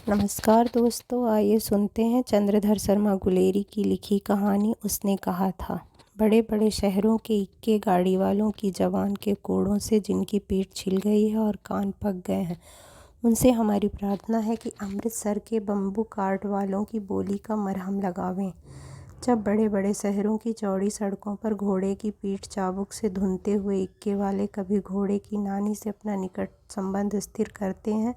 नमस्कार दोस्तों, आइए सुनते हैं चंद्रधर शर्मा गुलेरी की लिखी कहानी उसने कहा था। बड़े बड़े शहरों के इक्के गाड़ी वालों की जवान के कोड़ों से जिनकी पीठ छिल गई है और कान पक गए हैं, उनसे हमारी प्रार्थना है कि अमृतसर के बम्बू कार्ट वालों की बोली का मरहम लगावें। जब बड़े बड़े शहरों की चौड़ी सड़कों पर घोड़े की पीठ चाबुक से धुनते हुए इक्के वाले कभी घोड़े की नानी से अपना निकट संबंध स्थिर करते हैं,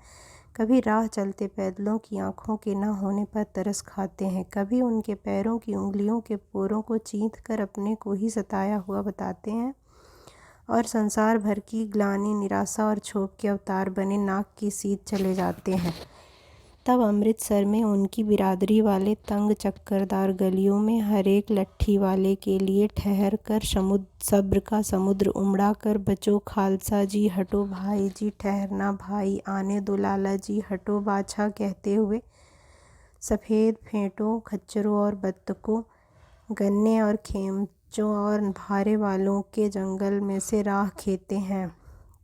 कभी राह चलते पैदलों की आँखों के न होने पर तरस खाते हैं, कभी उनके पैरों की उंगलियों के पोरों को चींध कर अपने को ही सताया हुआ बताते हैं और संसार भर की ग्लानि, निराशा और क्षोभ के अवतार बने नाक की सीध चले जाते हैं। तब अमृतसर में उनकी बिरादरी वाले तंग चक्करदार गलियों में हर एक लट्ठी वाले के लिए ठहर कर सब्र का समुद्र उमड़ा कर बचो खालसा जी, हटो भाई जी, ठहरना भाई, आने दो लाला जी, हटो बाछा कहते हुए सफ़ेद फेंटों, खच्चरों और बत्तकों, गन्ने और खेमचों और भारे वालों के जंगल में से राह खेते हैं।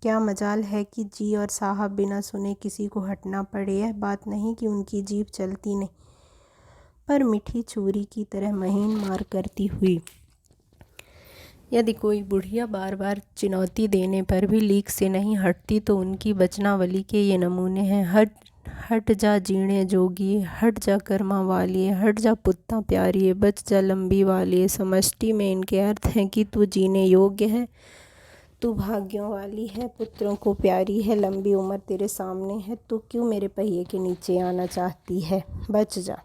क्या मजाल है कि जी और साहब बिना सुने किसी को हटना पड़े। यह बात नहीं कि उनकी जीभ चलती नहीं, पर मीठी छुरी की तरह महीन मार करती हुई। यदि कोई बुढ़िया बार बार चुनौती देने पर भी लीक से नहीं हटती तो उनकी वचनावली के ये नमूने हैं। हट जा जीणे जोगी, हट जा कर्मा वालिए, हट जा पुत्ता प्यारिए, बच जा लंबी वालिए। समष्टि में इनके अर्थ हैं कि तू जीने योग्य है, तू भाग्यों वाली है, पुत्रों को प्यारी है, लंबी उम्र तेरे सामने है, तू क्यों मेरे पहिए के नीचे आना चाहती है, बच जा।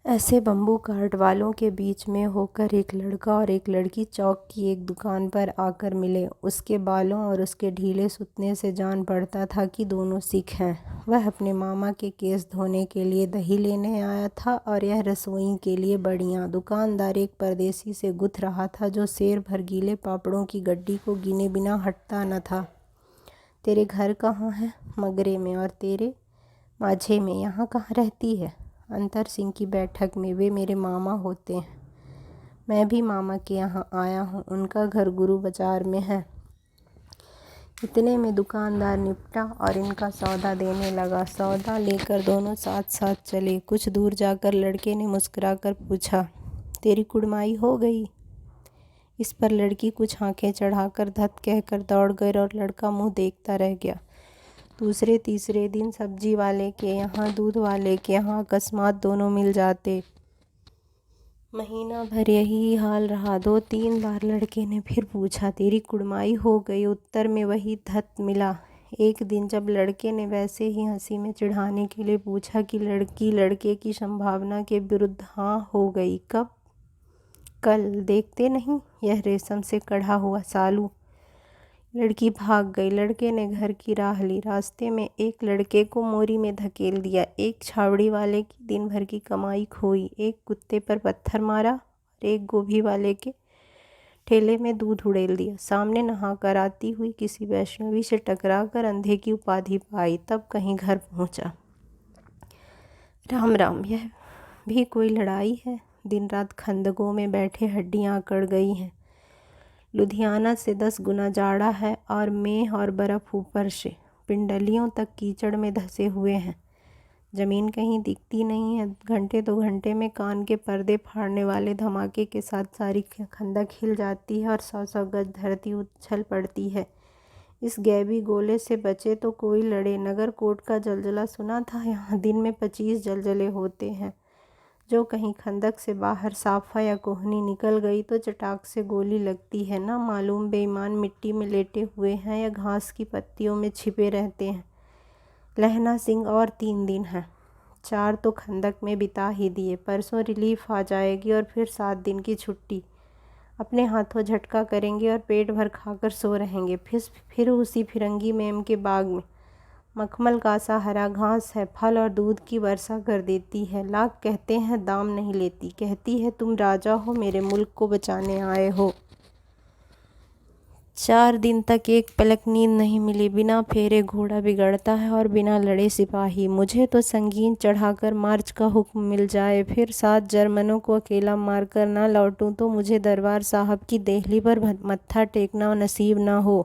ऐसे बम्बू कार्ट वालों के बीच में होकर एक लड़का और एक लड़की चौक की एक दुकान पर आकर मिले। उसके बालों और उसके ढीले सुतने से जान पड़ता था कि दोनों सिख हैं। वह अपने मामा के केस धोने के लिए दही लेने आया था और यह रसोई के लिए बड़ियाँ। दुकानदार एक परदेसी से गुथ रहा था जो शेर भर गीले पापड़ों की गड्डी को गिने बिना हटता न था। तेरे घर कहाँ है? मगरे में। और तेरे? माझे में। यहाँ कहाँ रहती है? अंतर सिंह की बैठक में। वे मेरे मामा होते हैं। मैं भी मामा के यहाँ आया हूँ, उनका घर गुरु बाजार में है। इतने में दुकानदार निपटा और इनका सौदा देने लगा। सौदा लेकर दोनों साथ साथ चले। कुछ दूर जाकर लड़के ने मुस्कुराकर पूछा, तेरी कुड़माई हो गई? इस पर लड़की कुछ आंखें चढ़ाकर धत कहकर दौड़ गई और लड़का मुँह देखता रह गया। दूसरे तीसरे दिन सब्जी वाले के यहाँ, दूध वाले के यहाँ अकस्मात दोनों मिल जाते। महीना भर यही हाल रहा। 2-3 बार लड़के ने फिर पूछा, तेरी कुड़माई हो गई? उत्तर में वही धत मिला। एक दिन जब लड़के ने वैसे ही हंसी में चिढ़ाने के लिए पूछा कि लड़की लड़के की संभावना के विरुद्ध हाँ हो गई कब? कल। देखते नहीं, यह रेशम से कढ़ा हुआ सालू। लड़की भाग गई। लड़के ने घर की राह ली। रास्ते में एक लड़के को मोरी में धकेल दिया, एक छावड़ी वाले की दिन भर की कमाई खोई, एक कुत्ते पर पत्थर मारा और एक गोभी वाले के ठेले में दूध उड़ेल दिया। सामने नहाकर आती हुई किसी वैष्णवी से टकरा कर अंधे की उपाधि पाई, तब कहीं घर पहुंचा। राम राम, यह भी कोई लड़ाई है? दिन रात खंदकों में बैठे हड्डियां अकड़ गई हैं। लुधियाना से 10 गुना जाड़ा है और मेह और बर्फ़ ऊपर से पिंडलियों तक कीचड़ में धंसे हुए हैं। ज़मीन कहीं दिखती नहीं है। घंटे 2 घंटे में कान के पर्दे फाड़ने वाले धमाके के साथ सारी खंदक हिल जाती है और 100-100 गज धरती उछल पड़ती है। इस गैबी गोले से बचे तो कोई लड़े। नगरकोट का जलजला सुना था? यहाँ दिन में 25 जलजले होते हैं। जो कहीं खंदक से बाहर साफा या कोहनी निकल गई तो चटाक से गोली लगती है। ना मालूम बेईमान मिट्टी में लेटे हुए हैं या घास की पत्तियों में छिपे रहते हैं। लहना सिंह और 3 दिन हैं। 4 तो खंदक में बिता ही दिए। परसों रिलीफ आ जाएगी और फिर 7 दिन की छुट्टी। अपने हाथों झटका करेंगे और पेट भर खाकर सो रहेंगे। फिर उसी फिरंगी मेम के बाग में मखमल का सा हरा घास है, फल और दूध की वर्षा कर देती है। लाख कहते हैं दाम नहीं लेती। कहती है तुम राजा हो, मेरे मुल्क को बचाने आए हो। 4 दिन तक एक पलक नींद नहीं मिली। बिना फेरे घोड़ा बिगड़ता है और बिना लड़े सिपाही। मुझे तो संगीन चढ़ाकर मार्च का हुक्म मिल जाए, फिर 7 जर्मनों को अकेला मारकर ना लौटूं तो मुझे दरबार साहब की देहली पर मत्था टेकना नसीब ना हो।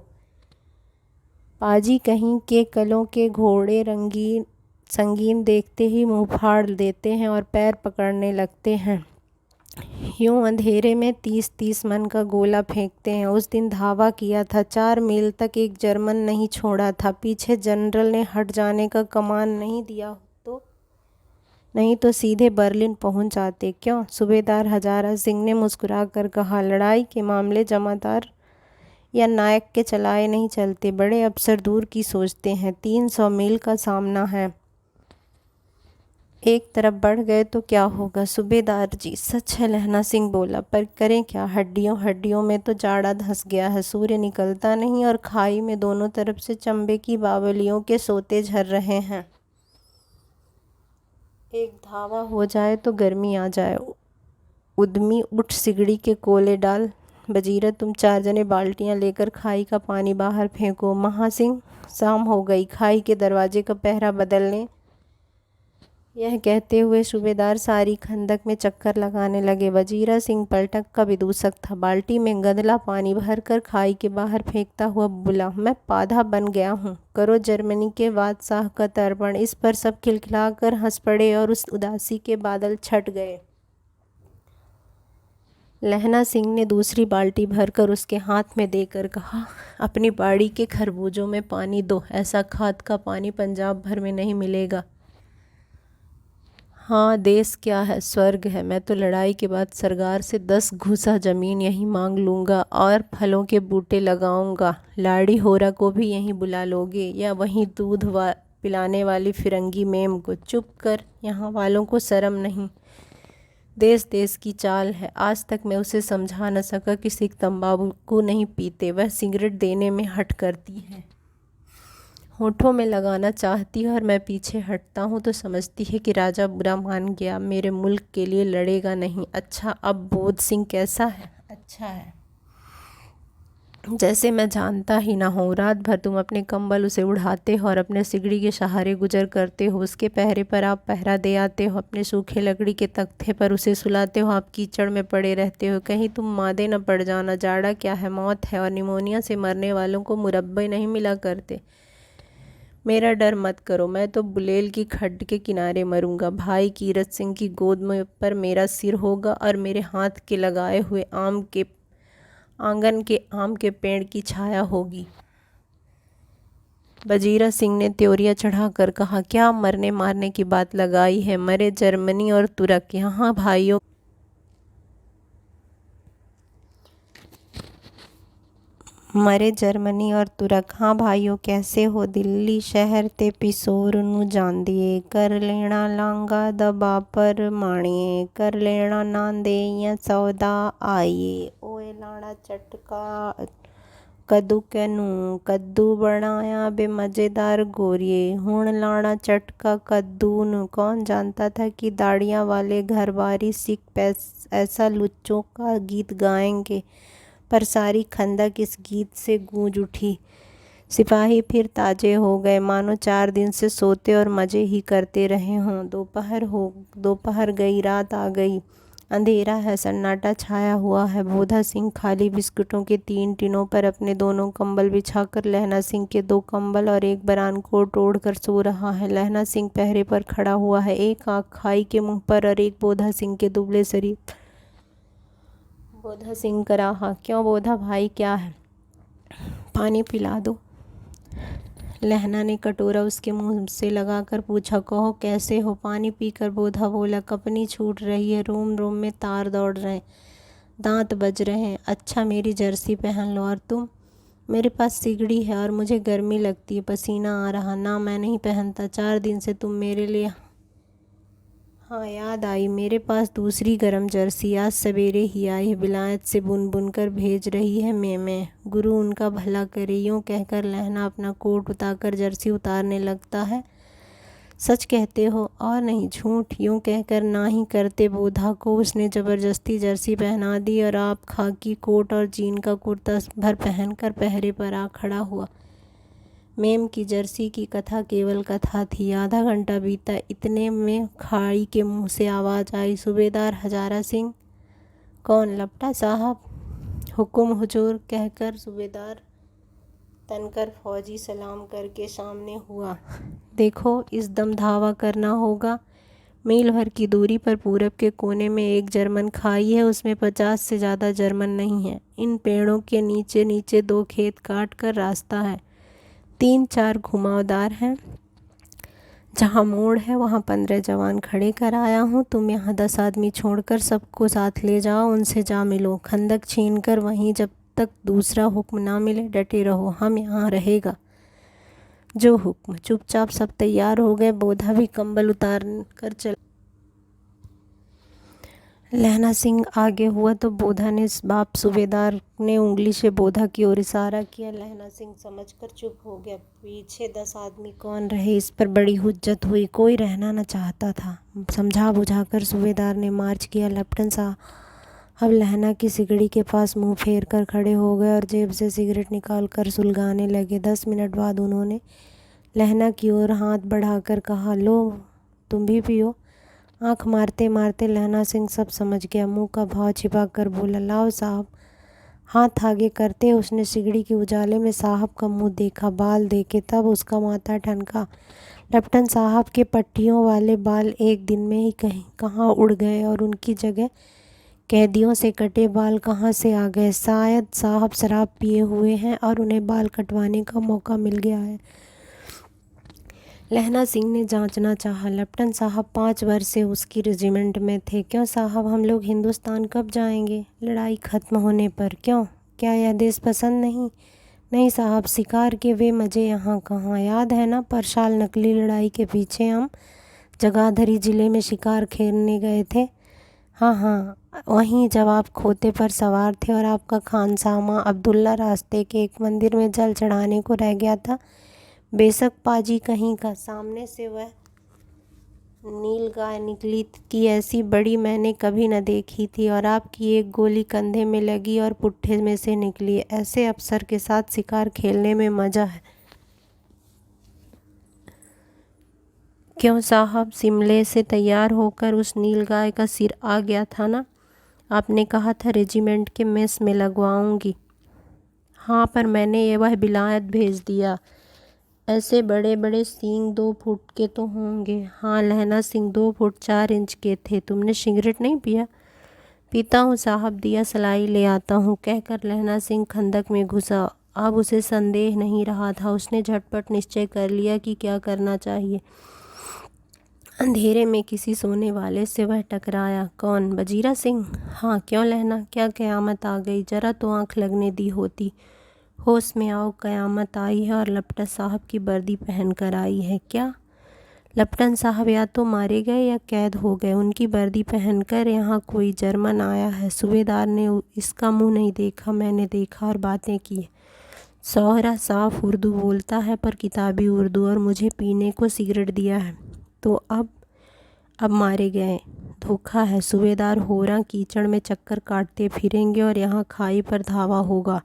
पाजी कहीं के कलों के घोड़े रंगीन संगीन देखते ही मुंह फाड़ देते हैं और पैर पकड़ने लगते हैं। यूं अंधेरे में 30-30 मन का गोला फेंकते हैं। उस दिन धावा किया था, 4 मील तक एक जर्मन नहीं छोड़ा था। पीछे जनरल ने हट जाने का कमान नहीं दिया तो नहीं तो सीधे बर्लिन पहुंच जाते। क्यों? सूबेदार हजारा सिंह ने मुस्कुरा कर कहा। लड़ाई के मामले जमादार या नायक के चलाए नहीं चलते। बड़े अफसर दूर की सोचते हैं। 300 मील का सामना है। एक तरफ बढ़ गए तो क्या होगा? सूबेदार जी सच है, लहना सिंह बोला, पर करें क्या? हड्डियों हड्डियों में तो जाड़ा धंस गया है। सूर्य निकलता नहीं और खाई में दोनों तरफ से चंबे की बावलियों के सोते झर रहे हैं। एक धावा हो जाए तो गर्मी आ जाए। उद्यमी उठ सिगड़ी के कोले डाल। बजीरा तुम 4 जने बाल्टियां लेकर खाई का पानी बाहर फेंको। महासिंह शाम हो गई, खाई के दरवाजे का पहरा बदलने। यह कहते हुए सूबेदार सारी खंदक में चक्कर लगाने लगे। वजीरा सिंह पलटक का विदूषक था। बाल्टी में गंदला पानी भरकर खाई के बाहर फेंकता हुआ बोला, मैं पाधा बन गया हूँ। करो जर्मनी के बादशाह का तर्पण। इस पर सब खिलखिलाकर हंस पड़े और उस उदासी के बादल छट गए। लहना सिंह ने दूसरी बाल्टी भरकर उसके हाथ में देकर कहा, अपनी बाड़ी के खरबूजों में पानी दो। ऐसा खाद का पानी पंजाब भर में नहीं मिलेगा। हाँ, देश क्या है, स्वर्ग है। मैं तो लड़ाई के बाद सरकार से 10 घुसा ज़मीन यहीं मांग लूँगा और फलों के बूटे लगाऊँगा। लाड़ी होरा को भी यहीं बुला लोगे या वहीं दूध पिलाने वाली फिरंगी मेम को? चुप कर, यहाँ वालों को शर्म नहीं। देश देश की चाल है। आज तक मैं उसे समझा न सका कि सिख तंबाकू नहीं पीते। वह सिगरेट देने में हट करती है, होठों में लगाना चाहती है और मैं पीछे हटता हूँ तो समझती है कि राजा बुरा मान गया, मेरे मुल्क के लिए लड़ेगा नहीं। अच्छा, अब बोध सिंह कैसा है? अच्छा है, जैसे मैं जानता ही ना हूँ। रात भर तुम अपने कंबल उसे उड़ाते हो और अपने सिगड़ी के सहारे गुजर करते हो। उसके पहरे पर आप पहरा दे आते हो। अपने सूखे लकड़ी के तख्ते पर उसे सुलाते हो। आप कीचड़ में पड़े रहते हो। कहीं तुम मादे न पड़ जाना। जाड़ा क्या है, मौत है, और निमोनिया से मरने वालों को मुरब्बे नहीं मिला करते। मेरा डर मत करो, मैं तो बुलेल की खड्ड के किनारे मरूंगा। भाई कीरत सिंह की गोद में पर मेरा सिर होगा और मेरे हाथ के लगाए हुए आंगन के आम के पेड़ की छाया होगी। वजीरा सिंह ने त्योरिया चढ़ाकर कहा, क्या मरने मारने की बात लगाई है? मरे जर्मनी और तुर्क। यहाँ भाइयों मरे जर्मनी और तुर्क। हाँ भाइयों, कैसे हो? दिल्ली शहर ते पिसोर नू जांदिए, कर लेना लांगा दबा पर माणिए, कर लेना नांदे या सौदा आइए। ओए लाड़ा चटका कद्दू कैनू कद्दू बनाया बे मज़ेदार गोरिये। हुण लाड़ा चटका कद्दू न। कौन जानता था कि दाढ़ियाँ वाले घरबारी सिख ऐसा लुच्चों का गीत गाएंगे। पर सारी खंदक इस गीत से गूंज उठी। सिपाही फिर ताजे हो गए, मानो 4 दिन से सोते और मज़े ही करते रहे हों। दोपहर गई, रात आ गई। अंधेरा है, सन्नाटा छाया हुआ है। बोधा सिंह खाली बिस्कुटों के 3 टिनों पर अपने दोनों कंबल बिछाकर लहना सिंह के 2 कंबल और एक बरान कोट ओढ़कर सो रहा है। लहना सिंह पहरे पर खड़ा हुआ है, एक आँख खाई के मुंह पर और एक बोधा सिंह के दुबले शरीर। बोधा सिंह का रहा, क्यों बोधा भाई, क्या है? पानी पिला दो। लहना ने कटोरा उसके मुंह से लगाकर पूछा। कहो कैसे हो? पानी पीकर बोधा बोला। कपनी छूट रही है, रोम रोम में तार दौड़ रहे हैं, दांत बज रहे हैं। अच्छा, मेरी जर्सी पहन लो। और तुम? मेरे पास सिगड़ी है और मुझे गर्मी लगती है, पसीना आ रहा। ना, मैं नहीं पहनता। 4 दिन से तुम मेरे लिए। हाँ, याद आई, मेरे पास दूसरी गरम जर्सी आज सवेरे ही आई है। विलायत से बुन बुन कर भेज रही है मैं। गुरु उनका भला करे। यूँ कहकर लहना अपना कोट उतारकर जर्सी उतारने लगता है। सच कहते हो? और नहीं, झूठ। यूँ कहकर ना ही करते बोधा को उसने ज़बरदस्ती जर्सी पहना दी और आप खाकी कोट और जीन का कुर्ता भर पहनकर पहरे पर आ खड़ा हुआ। मेम की जर्सी की कथा केवल कथा थी। आधा घंटा बीता, इतने में खाड़ी के मुंह से आवाज़ आई, सूबेदार हजारा सिंह। कौन? लपटा साहब। हुकुम हुजूर, कहकर सूबेदार तनकर फौजी सलाम करके सामने हुआ। देखो, इस दम धावा करना होगा। मील भर की दूरी पर पूरब के कोने में एक जर्मन खाई है, उसमें 50 से ज़्यादा जर्मन नहीं है। इन पेड़ों के नीचे नीचे 2 खेत काट कर रास्ता है, 3-4 घुमावदार हैं। जहाँ मोड़ है वहाँ 15 जवान खड़े कर आया हूँ। तुम यहाँ 10 आदमी छोड़कर सबको साथ ले जाओ, उनसे जा मिलो। खंदक छीन कर वहीं जब तक दूसरा हुक्म ना मिले डटे रहो, हम यहाँ रहेगा। जो हुक्म। चुपचाप सब तैयार हो गए। बोधा भी कंबल उतार कर चल। लहना सिंह आगे हुआ तो बोधा ने बाप सूबेदार ने उंगली से बोधा की ओर इशारा किया। लहना सिंह समझकर चुप हो गया। पीछे 10 आदमी कौन रहे, इस पर बड़ी हुज्जत हुई। कोई रहना न चाहता था। समझा बुझाकर सूबेदार ने मार्च किया। लेफ्टिनेंट साहब लहना की सिगड़ी के पास मुंह फेर कर खड़े हो गए और जेब से सिगरेट निकाल कर सुलगाने लगे। 10 मिनट बाद उन्होंने लहना की ओर हाथ बढ़ाकर कहा, लो तुम भी पियो। आंख मारते मारते लहना सिंह सब समझ गया। मुंह का भाव छिपा कर बोला, लाओ साहब। हाथ आगे करते उसने सिगड़ी के उजाले में साहब का मुंह देखा, बाल देखे, तब उसका माथा ठनका। लेफ्टिनेंट साहब के पट्टियों वाले बाल एक दिन में ही कहाँ उड़ गए और उनकी जगह कैदियों से कटे बाल कहाँ से आ गए। शायद साहब शराब पिए हुए हैं और उन्हें बाल कटवाने का मौका मिल गया है। लहना सिंह ने जांचना चाहा। लेफ्टिनेंट साहब 5 वर्ष से उसकी रेजिमेंट में थे। क्यों साहब, हम लोग हिंदुस्तान कब जाएंगे? लड़ाई ख़त्म होने पर। क्यों, क्या यह देश पसंद नहीं? नहीं साहब, शिकार के वे मज़े यहाँ कहाँ। याद है ना, परसाल नकली लड़ाई के पीछे हम जगाधरी ज़िले में शिकार खेलने गए थे। हाँ हाँ, वहीं जब आप खोते पर सवार थे और आपका खानसामा अब्दुल्ला रास्ते के एक मंदिर में जल चढ़ाने को रह गया था। बेशक पाजी कहीं का। सामने से वह नीलगाय निकली कि ऐसी बड़ी मैंने कभी न देखी थी, और आपकी एक गोली कंधे में लगी और पुट्ठे में से निकली। ऐसे अफसर के साथ शिकार खेलने में मज़ा है। क्यों साहब, शिमले से तैयार होकर उस नीलगाय का सिर आ गया था ना? आपने कहा था रेजिमेंट के मेस में लगवाऊंगी। हाँ, पर मैंने ये वह विलायत भेज दिया। ऐसे बड़े बड़े सींग 2 फुट के तो होंगे। हाँ, लहना सिंह 2 फुट 4 इंच के थे। तुमने सिगरेट नहीं पिया? पीता हूँ साहब, दिया सलाई ले आता हूँ, कहकर लहना सिंह खंदक में घुसा। अब उसे संदेह नहीं रहा था। उसने झटपट निश्चय कर लिया कि क्या करना चाहिए। अंधेरे में किसी सोने वाले से वह टकराया। कौन, वजीरा सिंह? हाँ। क्यों लहना, क्या क़यामत आ गई? जरा तो आँख लगने दी होती। होश में आओ, क़यामत आई है और लेफ्टिनेंट साहब की वर्दी पहन कर आई है। क्या? लेफ्टिनेंट साहब या तो मारे गए या कैद हो गए। उनकी वर्दी पहनकर यहाँ कोई जर्मन आया है। सूबेदार ने इसका मुंह नहीं देखा, मैंने देखा और बातें की। सोहरा साफ उर्दू बोलता है, पर किताबी उर्दू, और मुझे पीने को सिगरेट दिया है। तो अब मारे गए। धोखा है। सूबेदार होरा कीचड़ में चक्कर काटते फिरेंगे और यहाँ खाई पर धावा होगा।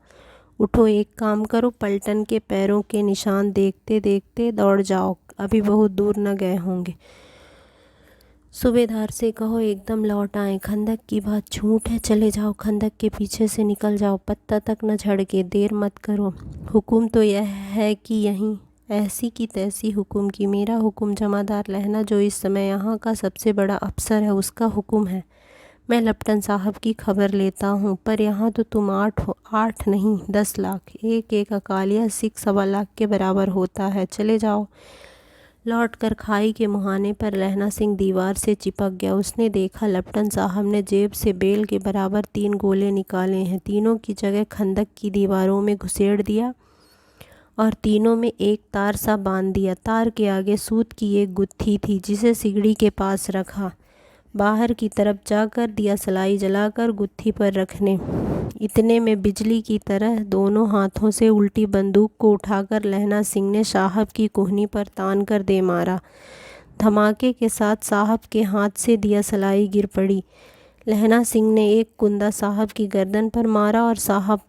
उठो, एक काम करो, पलटन के पैरों के निशान देखते देखते दौड़ जाओ, अभी बहुत दूर न गए होंगे। सूबेदार से कहो एकदम लौट आए। खंदक की बात झूठ है। चले जाओ, खंदक के पीछे से निकल जाओ, पत्ता तक न झड़के। देर मत करो। हुक्म तो यह है कि यहीं। ऐसी की तैसी हुक्म की? मेरा हुक्म जमादार लहना, जो इस समय यहाँ का सबसे बड़ा अफसर है, उसका हुक्म है। मैं लेफ्टिनेंट साहब की खबर लेता हूँ, पर यहाँ तो तुम 8 हो। 8 नहीं, 10 लाख। एक अकालिया सिख 1.25 लाख के बराबर होता है। चले जाओ। लौट कर खाई के मुहाने पर लहना सिंह दीवार से चिपक गया। उसने देखा लेफ्टिनेंट साहब ने जेब से बेल के बराबर 3 गोले निकाले हैं। तीनों की जगह खंदक की दीवारों में घुसेड़ दिया और तीनों में एक तार सा बांध दिया। तार के आगे सूत की एक गुत्थी थी, जिसे सिगड़ी के पास रखा। बाहर की तरफ जाकर दिया सलाई जलाकर गुत्थी पर रखने। इतने में बिजली की तरह दोनों हाथों से उल्टी बंदूक को उठाकर लहना सिंह ने साहब की कोहनी पर तान कर दे मारा। धमाके के साथ साहब के हाथ से दिया सलाई गिर पड़ी। लहना सिंह ने एक कुंदा साहब की गर्दन पर मारा और साहब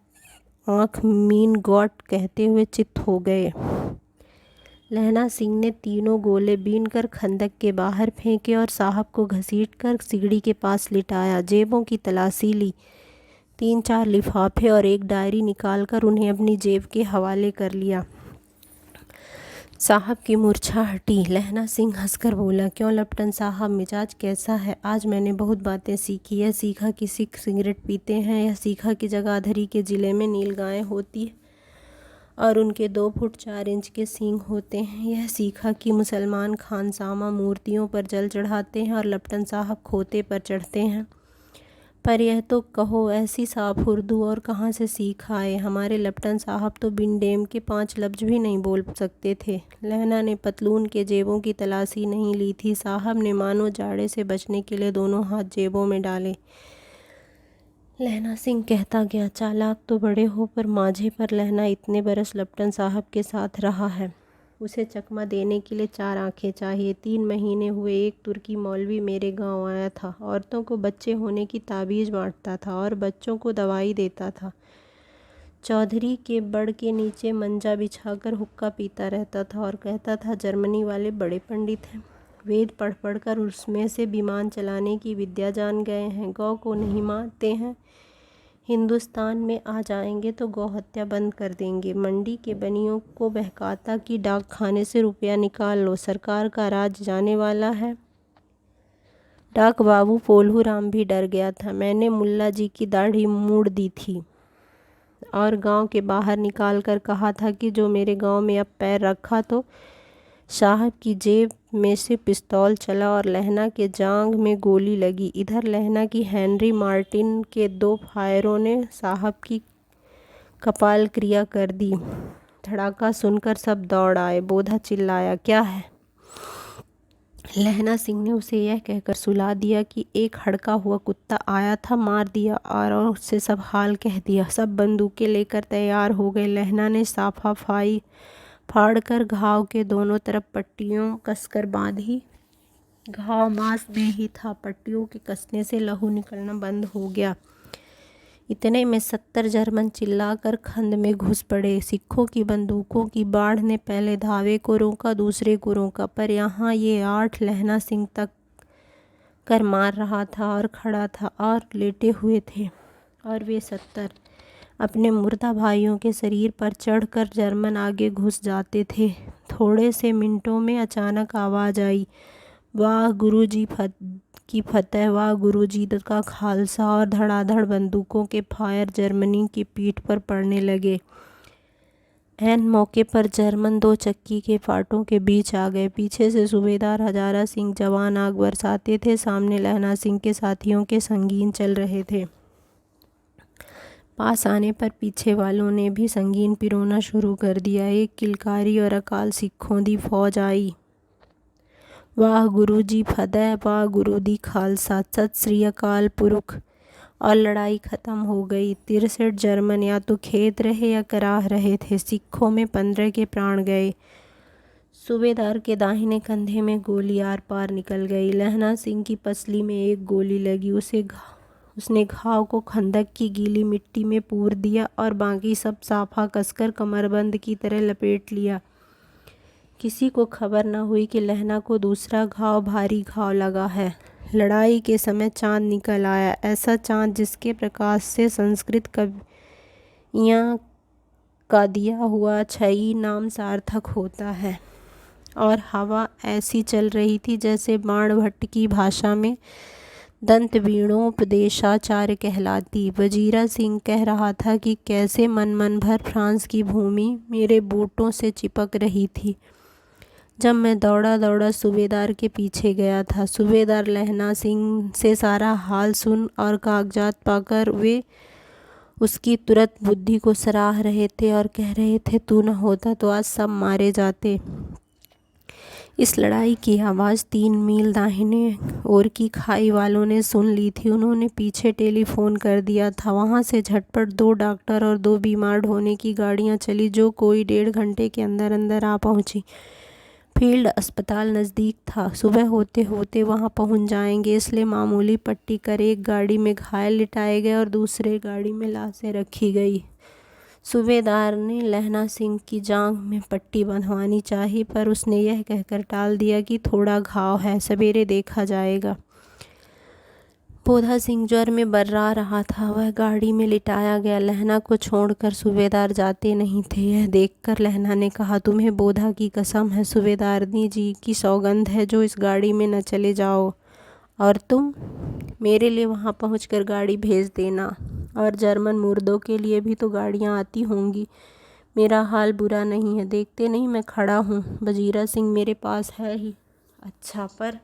आँख मीन गॉड कहते हुए चित्त हो गए। लहना सिंह ने तीनों गोले बीन कर खंदक के बाहर फेंके और साहब को घसीटकर सिगड़ी के पास लिटाया। जेबों की तलाशी ली। 3-4 लिफाफे और एक डायरी निकालकर उन्हें अपनी जेब के हवाले कर लिया। साहब की मूर्छा हटी। लहना सिंह हंसकर बोला, क्यों लपटन साहब, मिजाज कैसा है? आज मैंने बहुत बातें सीखी। यह सीखा कि सिख सिगरेट पीते हैं, यह सीखा कि जगाधरी के ज़िले में नीलगायें होती है और उनके 2 फुट 4 इंच के सींग होते हैं। यह सीखा कि मुसलमान खानसामा मूर्तियों पर जल चढ़ाते हैं और लपटन साहब खोते पर चढ़ते हैं। पर यह तो कहो, ऐसी साफ उर्दू और कहाँ से सीख आए? हमारे लपटन साहब तो बिन डेम के 5 लफ्ज़ भी नहीं बोल सकते थे। लहना ने पतलून के जेबों की तलाशी नहीं ली थी। साहब ने मानो जाड़े से बचने के लिए दोनों हाथ जेबों में डाले। लहना सिंह कहता गया, चालाक तो बड़े हो, पर माझे पर लहना इतने बरस लपटन साहब के साथ रहा है। उसे चकमा देने के लिए 4 आंखें चाहिए। 3 महीने हुए एक तुर्की मौलवी मेरे गांव आया था। औरतों को बच्चे होने की ताबीज़ बांटता था और बच्चों को दवाई देता था। चौधरी के बड़ के नीचे मंजा बिछाकर हुक्का पीता रहता था और कहता था, जर्मनी वाले बड़े पंडित हैं, वेद पढ़ पढ़ कर उसमें से विमान चलाने की विद्या जान गए हैं। गौ को नहीं मारते हैं, हिंदुस्तान में आ जाएंगे तो गौ हत्या बंद कर देंगे। मंडी के बनियों को बहकाता कि डाक खाने से रुपया निकाल लो, सरकार का राज जाने वाला है। डाक बाबू पोल्हू राम भी डर गया था। मैंने मुल्ला जी की दाढ़ी मूड़ दी थी और गांव के बाहर निकाल कर कहा था कि जो मेरे गांव में अब पैर रखा तो साहब की जेब में से पिस्तौल चला और लहना के जांघ में गोली लगी। इधर लहना की हेनरी मार्टिन के 2 फायरों ने साहब की कपाल क्रिया कर दी। धड़ाका सुनकर सब दौड़ आए। बोधा चिल्लाया, क्या है? लहना सिंह ने उसे यह कहकर सुला दिया कि एक हड़का हुआ कुत्ता आया था, मार दिया और उससे सब हाल कह दिया। सब बंदूकें लेकर तैयार हो गए। लहना ने साफा फाड़कर घाव के दोनों तरफ पट्टियों कसकर बांधी। घाव मांस में ही था। पट्टियों के कसने से लहू निकलना बंद हो गया। इतने में 70 जर्मन चिल्लाकर खंड में घुस पड़े। सिखों की बंदूकों की बाढ़ ने पहले धावे को रोका, दूसरे को रोका, पर यहाँ ये 8 लहना सिंह तक कर मार रहा था और खड़ा था और लेटे हुए थे और वे 70 अपने मुर्दा भाइयों के शरीर पर चढ़कर जर्मन आगे घुस जाते थे। थोड़े से मिनटों में अचानक आवाज़ आई, वाह गुरुजी की फतेह, वाह गुरुजी का खालसा, और धड़ाधड़ बंदूकों के फायर जर्मनी की पीठ पर पड़ने लगे। ऐन मौके पर जर्मन 2 चक्की के फाटों के बीच आ गए। पीछे से सूबेदार हजारा सिंह जवान आग बरसाते थे। सामने लहना सिंह के साथियों के संगीन चल रहे थे। पास आने पर पीछे वालों ने भी संगीन पिरोना शुरू कर दिया। एक किलकारी और अकाल सिखों दी फौज आई। वाह गुरुजी फतेह, वाह गुरु दी खालसा, सत श्री अकाल पुरख। और लड़ाई खत्म हो गई। 63 जर्मन या तो खेत रहे या कराह रहे थे। सिखों में 15 के प्राण गए। सूबेदार के दाहिने कंधे में गोली आर पार निकल गई। लहना सिंह की पसली में एक गोली लगी। उसने घाव को खंदक की गीली मिट्टी में पूर दिया और बाकी सब साफा कसकर कमरबंद की तरह लपेट लिया। किसी को खबर न हुई कि लहना को दूसरा घाव भारी घाव लगा है। लड़ाई के समय चांद निकल आया, ऐसा चांद जिसके प्रकाश से संस्कृत कवियाँ का दिया हुआ छई नाम सार्थक होता है। और हवा ऐसी चल रही थी जैसे बाणभट्ट की भाषा में दंत वीणोपदेशाचार्य कहलाती। वजीरा सिंह कह रहा था कि कैसे मन भर फ्रांस की भूमि मेरे बूटों से चिपक रही थी जब मैं दौड़ा दौड़ा सूबेदार के पीछे गया था। सूबेदार लहना सिंह से सारा हाल सुन और कागजात पाकर वे उसकी तुरंत बुद्धि को सराह रहे थे और कह रहे थे, तू न होता तो आज सब मारे जाते। इस लड़ाई की आवाज़ 3 मील दाहिने ओर की खाई वालों ने सुन ली थी। उन्होंने पीछे टेलीफोन कर दिया था। वहाँ से झटपट 2 डॉक्टर और 2 बीमार ढोने की गाड़ियाँ चली, जो कोई 1.5 घंटे के अंदर अंदर आ पहुँची। फील्ड अस्पताल नज़दीक था। सुबह होते होते वहाँ पहुँच जाएंगे, इसलिए मामूली पट्टी कर एक गाड़ी में घायल लिटाए गए और दूसरे गाड़ी में लाशें रखी गई। सूबेदार ने लहना सिंह की जांघ में पट्टी बंधवानी चाहिए, पर उसने यह कहकर टाल दिया कि थोड़ा घाव है, सवेरे देखा जाएगा। बोधा सिंह ज्वर में बर्रा रहा था। वह गाड़ी में लिटाया गया। लहना को छोड़कर सूबेदार जाते नहीं थे। यह देखकर लहना ने कहा, तुम्हें बोधा की कसम है, सूबेदारनी जी की सौगंध है, जो इस गाड़ी में न चले जाओ। और तुम मेरे लिए वहाँ पहुँचकर गाड़ी भेज देना। और जर्मन मुर्दों के लिए भी तो गाड़ियाँ आती होंगी। मेरा हाल बुरा नहीं है, देखते नहीं मैं खड़ा हूँ। वजीरा सिंह मेरे पास है ही। अच्छा, पर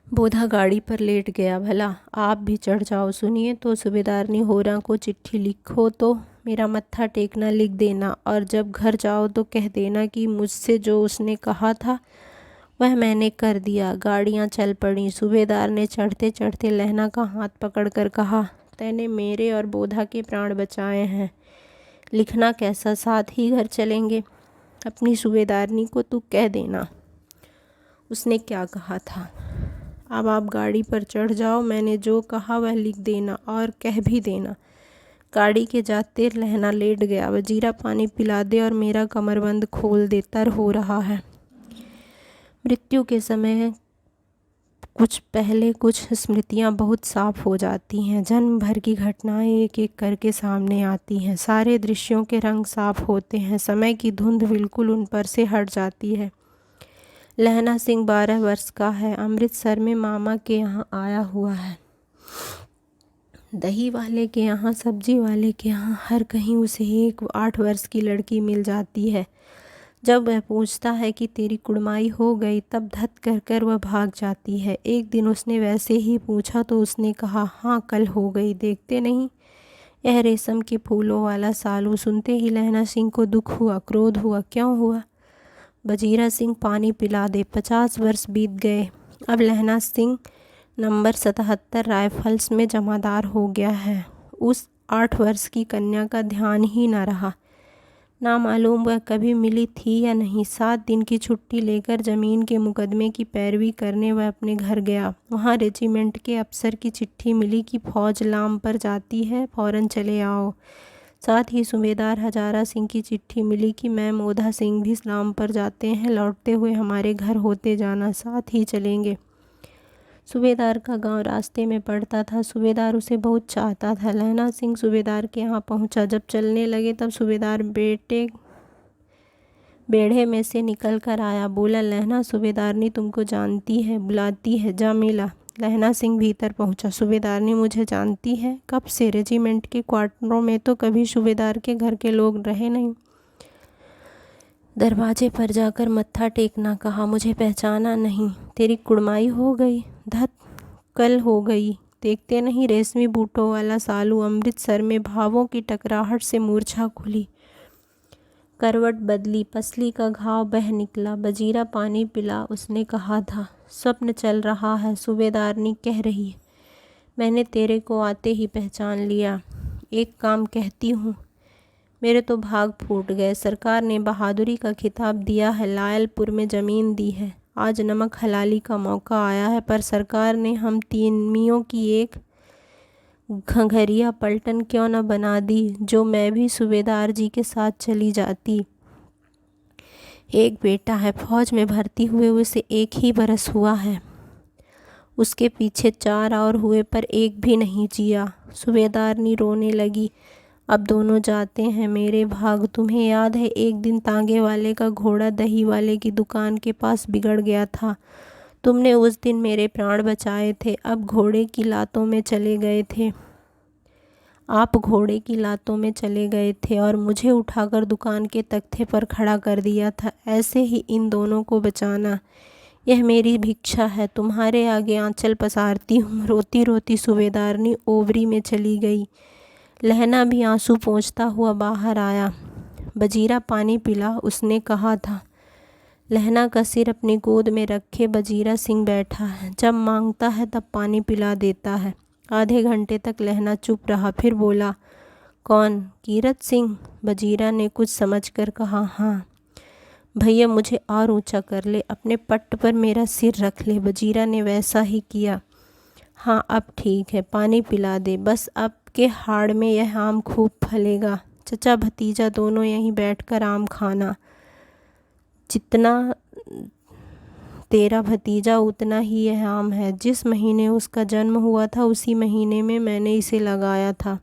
बोधा गाड़ी पर लेट गया। भला आप भी चढ़ जाओ। सुनिए तो, सूबेदारनी होरा को चिट्ठी लिखो तो मेरा मत्था टेकना लिख देना, और जब घर जाओ तो कह देना कि मुझसे जो उसने कहा था वह मैंने कर दिया। गाड़ियाँ चल पड़ी। सूबेदार ने चढ़ते चढ़ते लहना का हाथ पकड़कर कहा, तैने मेरे और बोधा के प्राण बचाए हैं। लिखना कैसा, साथ ही घर चलेंगे। अपनी सूबेदारनी को तू कह देना उसने क्या कहा था। अब आप गाड़ी पर चढ़ जाओ। मैंने जो कहा वह लिख देना और कह भी देना। गाड़ी के जाते लहना लेट गया। वजीरा पानी पिला दे और मेरा कमरबंद खोल दे, तर हो रहा है। मृत्यु के समय कुछ पहले कुछ स्मृतियां बहुत साफ हो जाती हैं। जन्म भर की घटनाएं एक एक करके सामने आती हैं। सारे दृश्यों के रंग साफ होते हैं। समय की धुंध बिल्कुल उन पर से हट जाती है। लहना सिंह 12 वर्ष का है। अमृतसर में मामा के यहाँ आया हुआ है। दही वाले के यहाँ, सब्जी वाले के यहाँ, हर कहीं उसे एक 8 वर्ष की लड़की मिल जाती है। जब वह पूछता है कि तेरी कुड़माई हो गई, तब धत कर कर वह भाग जाती है। एक दिन उसने वैसे ही पूछा तो उसने कहा, हाँ कल हो गई। देखते नहीं यह रेशम के फूलों वाला सालू। सुनते ही लहना सिंह को दुख हुआ, क्रोध हुआ। क्यों हुआ? वजीरा सिंह पानी पिला दे। 50 वर्ष बीत गए। अब लहना सिंह नंबर 77 राइफल्स में जमादार हो गया है। उस 8 वर्ष की कन्या का ध्यान ही न रहा। ना मालूम वह कभी मिली थी या नहीं। 7 दिन की छुट्टी लेकर जमीन के मुकदमे की पैरवी करने वह अपने घर गया। वहाँ रेजिमेंट के अफसर की चिट्ठी मिली कि फौज लाम पर जाती है, फौरन चले आओ। साथ ही सूबेदार हजारा सिंह की चिट्ठी मिली कि मैं मोधा सिंह भी इस्लाम पर जाते हैं, लौटते हुए हमारे घर होते जाना, साथ ही चलेंगे। सूबेदार का गांव रास्ते में पड़ता था। सूबेदार उसे बहुत चाहता था। लहना सिंह सूबेदार के यहाँ पहुँचा। जब चलने लगे तब सूबेदार बेढ़े में से निकल कर आया। बोला, लहना सूबेदारनी तुमको जानती है, बुलाती है, जा मिला। लहना सिंह भीतर पहुंचा। सूबेदारनी मुझे जानती है? कब से? रेजिमेंट के क्वार्टरों में तो कभी सूबेदार के घर के लोग रहे नहीं। दरवाजे पर जाकर मत्था टेकना कहा, मुझे पहचाना नहीं? तेरी कुड़माई हो गई? धत, कल हो गई। देखते नहीं रेशमी बूटों वाला सालू। अमृतसर में भावों की टकराहट से मूर्छा खुली, करवट बदली, पसली का घाव बह निकला। वजीरा पानी पिला, उसने कहा था। स्वप्न चल रहा है। सूबेदारनी कह रही है, मैंने तेरे को आते ही पहचान लिया। एक काम कहती हूँ, मेरे तो भाग फूट गए। सरकार ने बहादुरी का खिताब दिया है, लायलपुर में ज़मीन दी है। आज नमक हलाली का मौका आया है, पर सरकार ने हम तीनमियों की एक घंघरिया पलटन क्यों न बना दी, जो मैं भी सूबेदार जी के साथ चली जाती। एक बेटा है, फौज में भर्ती हुए उसे 1 ही बरस हुआ है। उसके पीछे 4 और हुए, पर एक भी नहीं जिया। सूबेदारनी रोने लगी। अब दोनों जाते हैं मेरे भाग। तुम्हें याद है एक दिन तांगे वाले का घोड़ा दही वाले की दुकान के पास बिगड़ गया था। तुमने उस दिन मेरे प्राण बचाए थे। अब घोड़े की लातों में चले गए थे। आप घोड़े की लातों में चले गए थे और मुझे उठाकर दुकान के तख्ते पर खड़ा कर दिया था। ऐसे ही इन दोनों को बचाना, यह मेरी भिक्षा है। तुम्हारे आगे आंचल पसारती हूँ। रोती रोती सूबेदारनी ओवरी में चली गई। लहना भी आंसू पोंछता हुआ बाहर आया। वजीरा पानी पिला, उसने कहा था। लहना का सिर अपनी गोद में रखे वजीरा सिंह बैठा है। जब मांगता है तब पानी पिला देता है। आधे घंटे तक लहना चुप रहा, फिर बोला, कौन? कीरत सिंह? वजीरा ने कुछ समझकर कहा, हाँ। भैया मुझे और ऊंचा कर ले, अपने पट्ट पर मेरा सिर रख ले। वजीरा ने वैसा ही किया। हाँ अब ठीक है, पानी पिला दे। बस अब के हाड़ में यह आम खूब फलेगा। चचा भतीजा दोनों यहीं बैठकर आम खाना। जितना तेरा भतीजा उतना ही अहम है। जिस महीने उसका जन्म हुआ था उसी महीने में मैंने इसे लगाया था।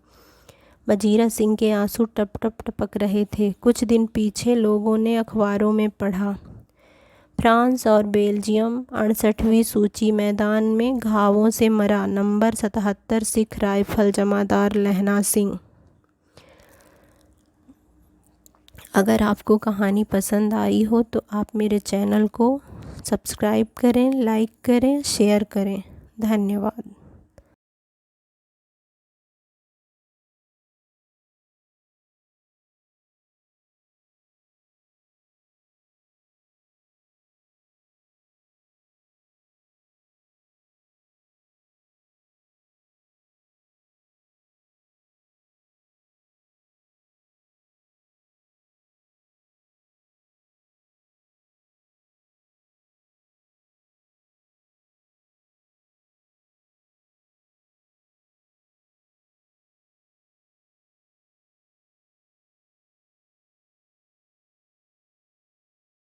वजीरा सिंह के आंसू टप टप टपक रहे थे। कुछ दिन पीछे लोगों ने अखबारों में पढ़ा, फ्रांस और बेल्जियम 68वीं सूची, मैदान में घावों से मरा, नंबर 77 सिख राइफल जमादार लहना सिंह। अगर आपको कहानी पसंद आई हो तो आप मेरे चैनल को सब्सक्राइब करें, लाइक करें, शेयर करें। धन्यवाद।